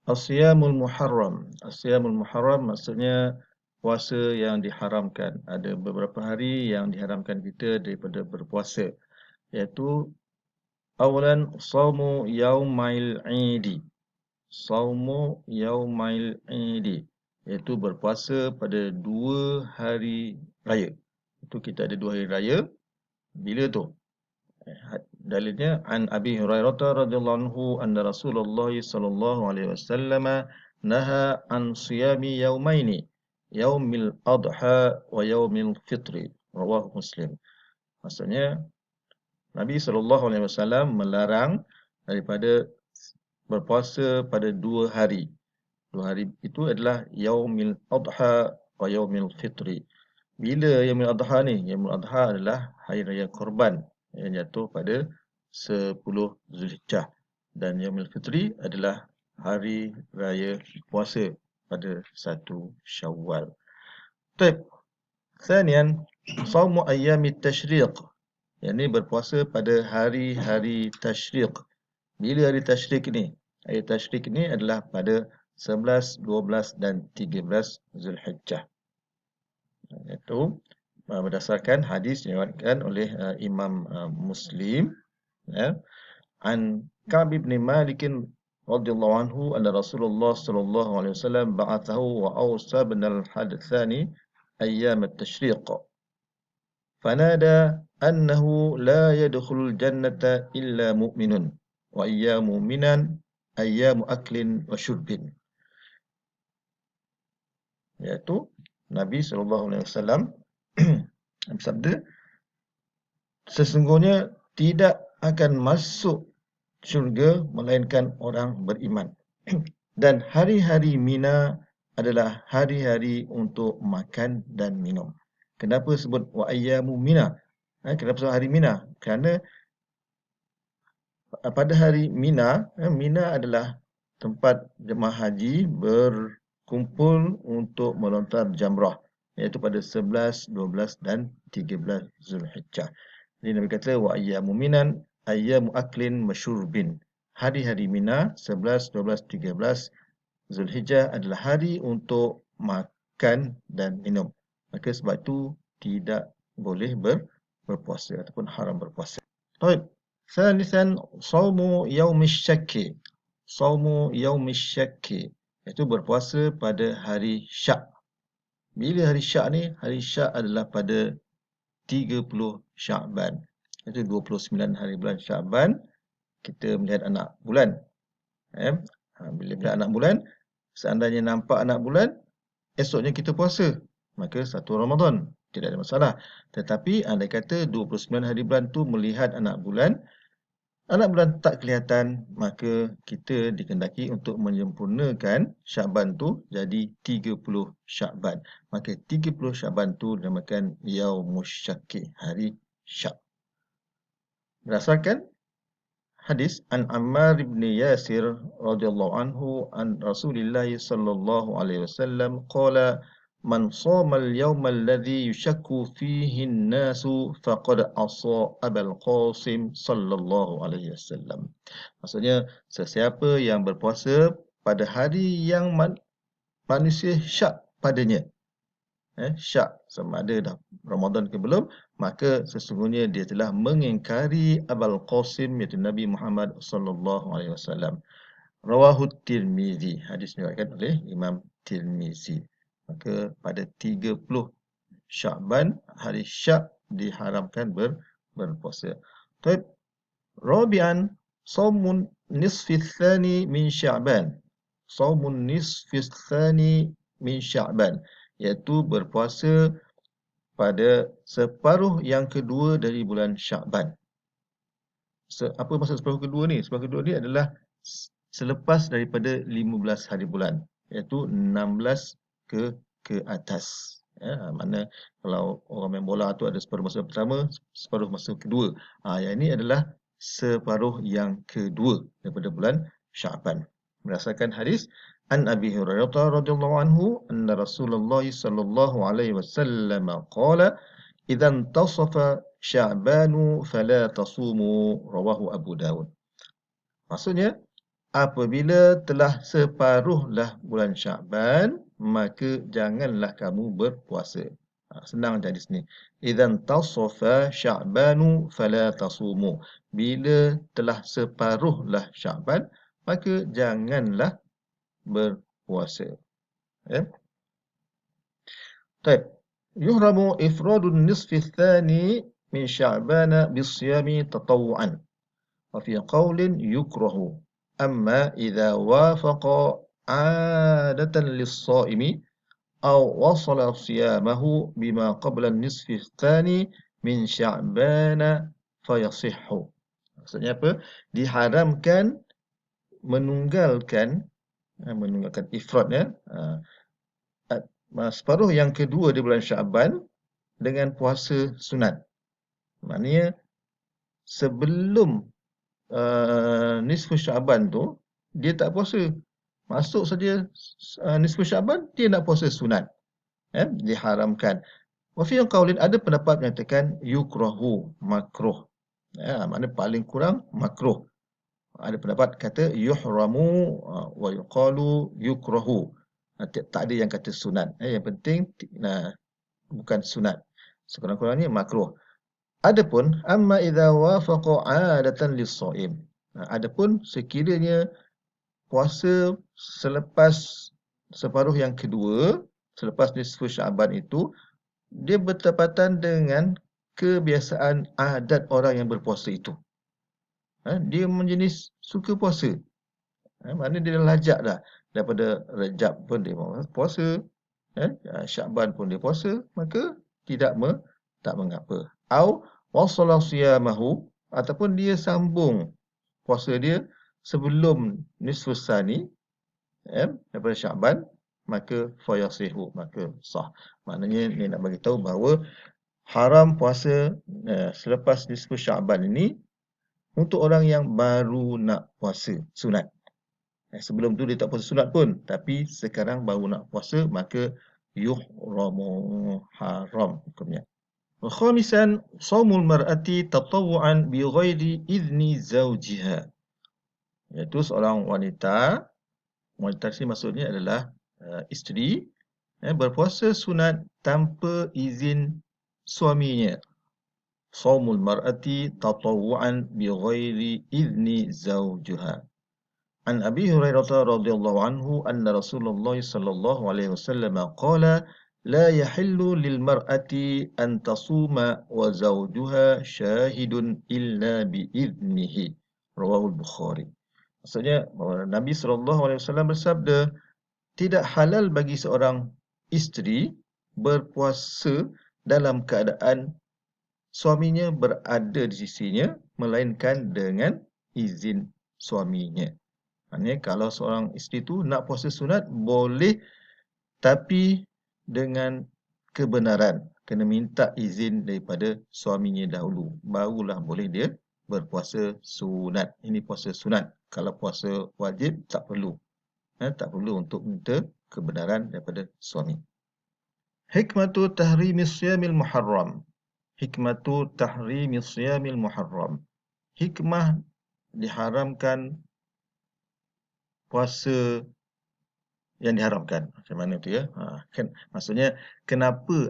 Asyamul Muharram. Asyamul Muharram maksudnya puasa yang diharamkan. Ada beberapa hari yang diharamkan kita daripada berpuasa. Iaitu awalan Saumu Yaumail Idi. Saumu Yaumail Idi. Iaitu berpuasa pada 2 hari raya. Itu kita ada 2 hari raya. Bila tu? Dalilnya an Abi Hurairah radhiyallahu anhu anna Rasulullah sallallahu alaihi wasallam naha an siyami yaumaini yaumil adha wa yaumil fitri rawahu Muslim. Maksudnya Nabi sallallahu alaihi wasallam melarang daripada berpuasa pada 2 hari. 2 hari itu adalah yaumil adha wa yaumil fitri. Bila yaumil adha ni? Yaumil adha adalah hari raya Korban yang jatuh pada 10 Zulhijjah, dan Yaumul Fitri adalah hari raya puasa pada 1 Syawal. Baik. Thaniyan, Saumu Ayyamit Tashriq. Yang ini berpuasa pada hari-hari Tashriq. Bila hari Tashriq ni? Hari Tashriq ni adalah pada 11, 12 dan 13 Zulhijjah. Itu berdasarkan hadis yang diriwayatkan oleh Imam Muslim, ya. An Ka'b bin Malik radhiyallahu anhu anna Rasulullah sallallahu alaihi wasallam ba'athahu wa awsa bin al-hadathani ayyam at-tashriq. Fanada annahu la yadkhulul jannata illa mu'minun wa ayyamu minan ayyamu aklin wa syurbin. Iaitu Nabi sallallahu alaihi wasallam bersabda, sesungguhnya tidak akan masuk syurga melainkan orang beriman. Dan hari-hari Mina adalah hari-hari untuk makan dan minum. Kenapa sebut wa ayyamu Mina? Kenapa sebut hari Mina? Kerana pada hari Mina, Mina adalah tempat jemaah haji berkumpul untuk melontar jamrah, iaitu pada 11, 12 dan 13 Zulhijjah. Jadi Nabi kata wa ayyamu minan ayyamu aklin masyurbin. Hari-hari Mina 11, 12, 13 Zulhijjah adalah hari untuk makan dan minum. Maka sebab itu tidak boleh berpuasa ataupun haram berpuasa. Baik. Thalithan, Saumu Yaumish Syakki. Saumu Yaumish Syakki, iaitu berpuasa pada hari Syak. Bila hari Syak ni? Hari Syak adalah pada 30 Sya'ban. Itu 29 hari bulan Sya'ban, kita melihat anak bulan. Bila melihat anak bulan, seandainya nampak anak bulan, esoknya kita puasa, maka 1 Ramadan, tidak ada masalah. Tetapi andai kata 29 hari bulan tu melihat anak bulan tak kelihatan, maka kita dikehendaki untuk menyempurnakan Sya'ban tu jadi 30 Sya'ban. Maka 30 Sya'ban tu dinamakan Yaumush Syakki, hari Syak. Berdasarkan hadis an Ammar bin Yasir radhiyallahu anhu an Rasulillah sallallahu alaihi wasallam qala man shoma al-yawma alladhi yushakku fihi an-nasu faqad asa Abul Qasim sallallahu alaihi wasallam. Maksudnya, sesiapa yang berpuasa pada hari yang manusia syak padanya, syak sama ada dah Ramadan ke belum, maka sesungguhnya dia telah mengingkari Abul Qasim, iaitu Nabi Muhammad sallallahu alaihi wasallam. Rawahu Tirmizi. Hadis diriwayatkan oleh Imam Tirmizi. Maka pada 30 Sya'ban, hari Syak, diharamkan berpuasa. Baik. Rabi'an, Saumun nisfi tsani min Sya'ban. Saumun nisfi tsani min Sya'ban, iaitu berpuasa pada separuh yang kedua dari bulan Sya'ban. Apa maksud separuh kedua ni? Separuh kedua ni adalah selepas daripada 15 hari bulan, iaitu 16 ke atas. Mana kalau orang main bola tu ada separuh masa pertama, separuh masa kedua. Yang ini adalah separuh yang kedua daripada bulan Sya'ban. Berdasarkan hadis an Abi Hurairah radhiyallahu anhu anna Rasulullah sallallahu alaihi wasallam qala idza intasafa Sya'banu fala tasumu, rawahu Abu Dawud. Maksudnya, apabila telah separuhlah bulan Sya'ban, maka janganlah kamu berpuasa. Senang jadi sini. Idzan tasafa Sya'banu fala tasumu. Bila telah separuhlah Sya'ban, maka janganlah berpuasa. Ya. طيب يهرم إفراد النصف الثاني من شعبان بالصيام تطوعا وفي قول يكره أما إذا وافق عادة للصائم أو وصل صيامه بما قبل النصف الثاني من شعبان فيصح. Maksudnya apa? Diharamkan menunggalkan ifrad ya. Separuh yang kedua di bulan Syaban dengan puasa sunat. Maknanya sebelum nisfu Syaban tu dia tak puasa. Masuk saja nisfu Syaban dia nak puasa sunat. Diharamkan. Wa fi qaulin, ada pendapat mengatakan yukrahu, makruh. Maknanya paling kurang makruh. Ada pendapat kata yuhramu wa yuqalu yukrahu. Tak ada yang kata sunat. Yang penting bukan sunat. Sekurang-kurangnya makruh. Adapun amma idza wafaqa 'adatan lis-shaim. Adapun sekiranya puasa selepas separuh yang kedua, selepas nisfu Syaban itu, dia bertepatan dengan kebiasaan adat orang yang berpuasa itu. Dia menjenis suka puasa. Maknanya dia dah lajak dah. Daripada Rejab pun dia puasa, Sya'ban pun dia puasa, maka tak mengapa. Au wasala siyamahu, ataupun dia sambung puasa dia sebelum nisfu tsani daripada Sya'ban, maka fayasihu, maka sah. Maknanya ni nak bagi tahu bahawa haram puasa selepas nisfu Sya'ban ini untuk orang yang baru nak puasa sunat. Sebelum tu dia tak puasa sunat pun, tapi sekarang baru nak puasa, maka yuhramu, haram hukumnya. Khamisan, shaumul mar'ati tatawu'an bi ghairi idzni zawjiha. Iaitu seorang wanita sini maksudnya adalah isteri, berpuasa sunat tanpa izin suaminya. Shaumul mar'ati tatawu'an bi ghairi idzni zawjiha. عن أبي هريرة رضي الله عنه أن رسول الله صلى الله عليه وسلم قال لا يحل للمرأة أن تصوم وزوجها شاهد إلا بإذنه. رواه البخاري. Maksudnya Nabi SAW bersabda, tidak halal bagi seorang isteri berpuasa dalam keadaan suaminya berada di sisinya, melainkan dengan izin suaminya. Maksudnya kalau seorang isteri tu nak puasa sunat boleh, tapi dengan kebenaran, kena minta izin daripada suaminya dahulu, barulah boleh dia berpuasa sunat. Ini puasa sunat. Kalau puasa wajib tak perlu. Tak perlu untuk minta kebenaran daripada suami. Hikmatu tahrimis siyamil muharram. Hikmatu tahrimis siyamil muharram. Hikmah diharamkan puasa yang diharamkan. Macam mana tu ya? Maksudnya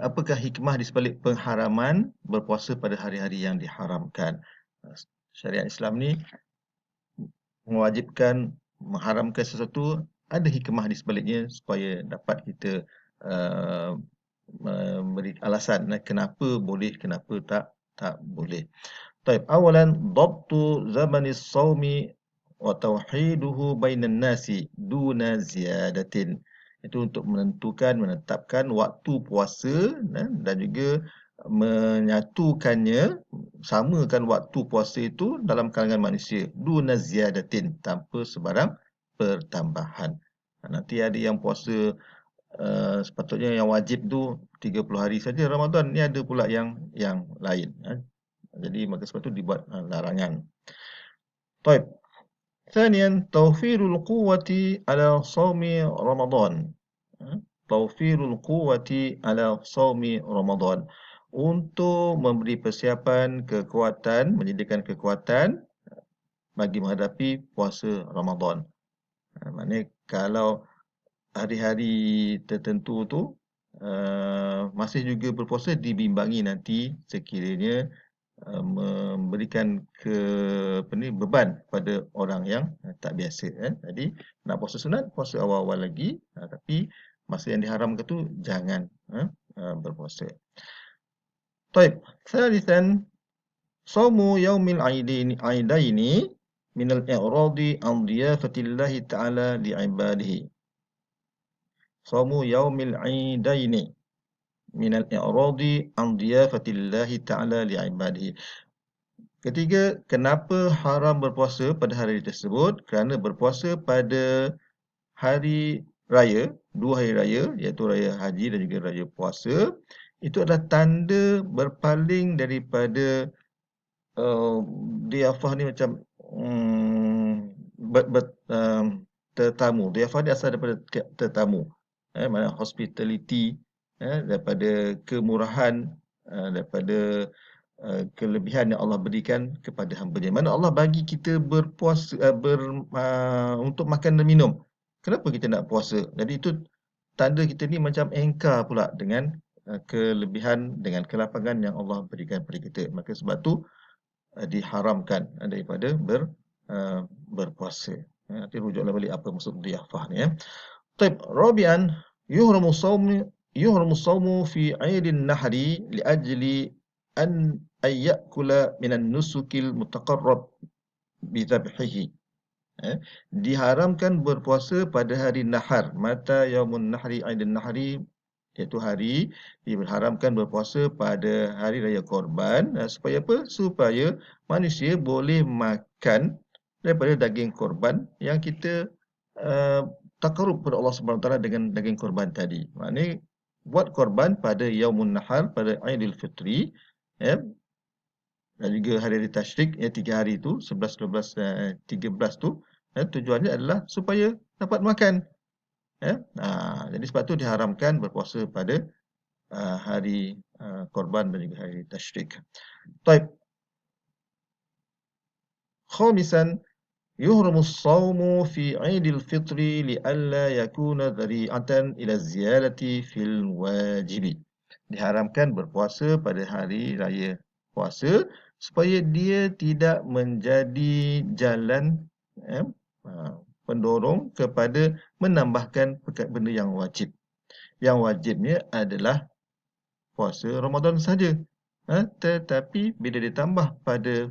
apakah hikmah di sebalik pengharaman berpuasa pada hari-hari yang diharamkan? Syariat Islam ni mewajibkan, mengharamkan sesuatu, ada hikmah di sebaliknya supaya dapat kita memberi alasan kenapa boleh, kenapa tak boleh. Baik, awalan dhabtu zamanis shaumi wa tauhiduhu bainan nasi duna ziyadatin. Itu untuk menetapkan waktu puasa dan juga menyatukannya, samakan waktu puasa itu dalam kalangan manusia duna ziyadatin, tanpa sebarang pertambahan. Nanti ada yang puasa sepatutnya yang wajib tu 30 hari saja Ramadan, ni ada pula yang lain. Jadi maka sebab itu dibuat larangan. Baik. ثانيا توفير القوة على صوم رمضان. توفير القوة على صوم رمضان. Untuk memberi persiapan kekuatan, menyediakan kekuatan bagi menghadapi puasa Ramadan. Maknanya kalau hari-hari tertentu tu masih juga berpuasa dibimbangi nanti sekiranya memberikan beban pada orang yang tak biasa kan. Jadi nak puasa sunat, puasa awal-awal lagi, tapi masa yang diharamkan tu jangan berpuasa. Baik, ثالثا صوم يوم العيدين من الإعراض عن ضيافة الله تعالى لعباده. صوم يوم العيدين من الإعراض عن ضيافة الله تعالى لعباده. Ketiga, kenapa haram berpuasa pada hari tersebut? Kerana berpuasa pada hari raya, dua hari raya, iaitu raya haji dan juga raya puasa, itu adalah tanda berpaling daripada diafah ni macam tetamu. Diafah ni asal daripada tetamu. Maknanya hospitality, daripada kemurahan, daripada kelebihan yang Allah berikan kepada hamba-Nya. Mana Allah bagi kita berpuasa untuk makan dan minum. Kenapa kita nak puasa? Jadi itu tanda kita ni macam engkar pula dengan kelebihan, dengan kelapangan yang Allah berikan kepada kita. Maka sebab tu diharamkan daripada berpuasa. Nanti rujuklah balik apa maksud dhiyafah ni. Taib, rabi'an yuhramu sawmu fi 'aidin nahri li'ajli an ya'kula minan nusukil mutaqarrab bi dhabhihi. Diharamkan berpuasa pada hari nahar. Mata yaumun nahri 'aidin nahri, iaitu hari diharamkan berpuasa pada hari raya korban. Supaya apa? Supaya manusia boleh makan daripada daging korban yang kita takarub kepada Allah SWT dengan daging korban tadi. Maknanya buat korban pada yaumun nahar, pada Aidil Fitri, dan juga hari-hari tasyrik, 3 hari tu, 11, 12, 13 tu, tujuannya adalah supaya dapat makan. Jadi sebab tu diharamkan berpuasa pada hari korban dan juga hari tasyrik. Taib. Khamisan yuhramu as-sawmu fi 'Aidil Fitri li'alla yakuna dhari'atan ila ziyadati fil wajibi. Diharamkan berpuasa pada hari raya puasa supaya dia tidak menjadi jalan pendorong kepada menambahkan benda yang wajib. Yang wajibnya adalah puasa Ramadan saja. Tetapi bila ditambah pada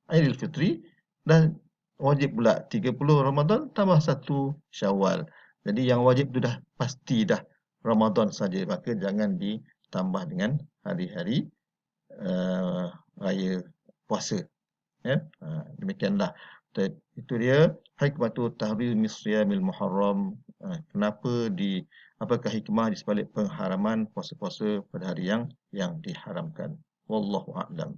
Aidil Fitri, dah wajib pula 30 Ramadan tambah 1 Syawal. Jadi yang wajib tu dah pasti dah Ramadan saja. Maka jangan ditambah dengan hari-hari raya puasa. Demikianlah. Itu dia hikmatu tahrimis siyamil muharram. Apakah hikmah di sebalik pengharaman puasa-puasa pada hari yang diharamkan. Wallahu a'lam.